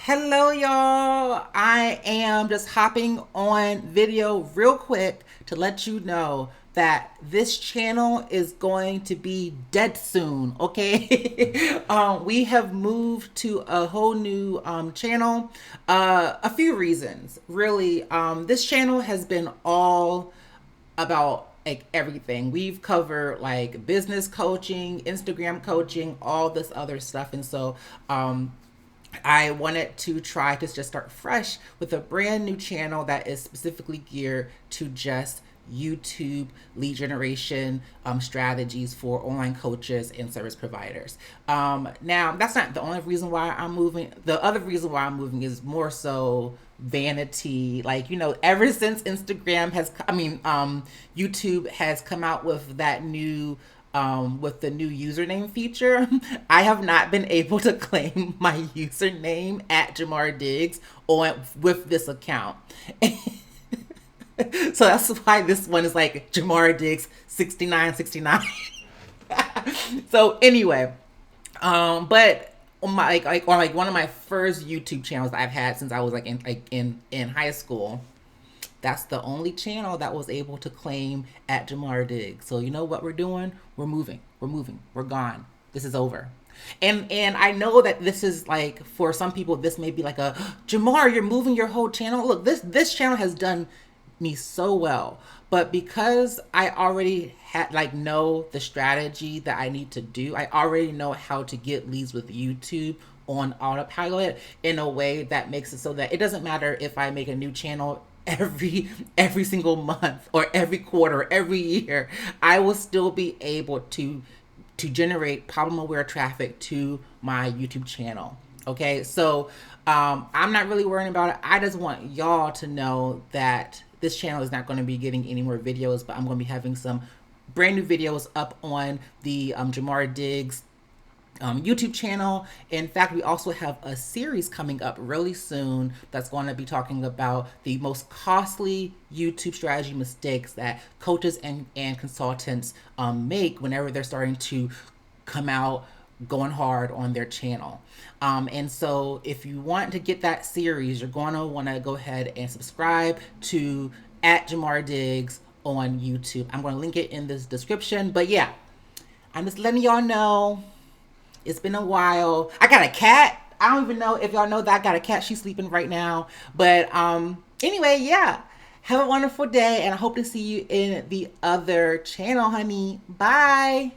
Hello, y'all. I am just hopping on video real quick to let you know that this channel is going to be dead soon. Okay, we have moved to a whole new channel. A few reasons, really. This channel has been all about like everything. We've covered like business coaching, Instagram coaching, all this other stuff, and so I wanted to try to just start fresh with a brand new channel that is specifically geared to just YouTube lead generation strategies for online coaches and service providers. Now, that's not the only reason why I'm moving. The other reason why I'm moving is more so vanity. Like, ever since YouTube has come out with that new with the new username feature, I have not been able to claim my username at Jamar Diggs on with this account. So that's why this one is like Jamar Diggs 6969. So anyway, but on my on one of my first YouTube channels that I've had since I was in high school, that's the only channel that was able to claim at Jamar Diggs. So you know what we're doing? We're moving. We're moving. We're gone. This is over. And I know that this is like, for some people this may be like a, Jamar, you're moving your whole channel. Look, this channel has done me so well, but because I already had know the strategy that I need to do, I already know how to get leads with YouTube on autopilot in a way that makes it so that it doesn't matter if I make a new channel every single month or every quarter, every year. I will still be able to generate problem aware traffic to my YouTube channel. Okay, so I'm not really worrying about it. I just want y'all to know that this channel is not going to be getting any more videos, but I'm going to be having some brand new videos up on the Jamar Diggs YouTube channel. In fact, we also have a series coming up really soon that's going to be talking about the most costly YouTube strategy mistakes that coaches and consultants make whenever they're starting to come out going hard on their channel. And so if you want to get that series, you're going to want to go ahead and subscribe to at Jamar Diggs on YouTube. I'm going to link it in this description. But yeah, I'm just letting y'all know it's been a while. I got a cat. I don't even know if y'all know that I got a cat. She's sleeping right now. But anyway, yeah. Have a wonderful day, and I hope to see you in the other channel, honey. Bye.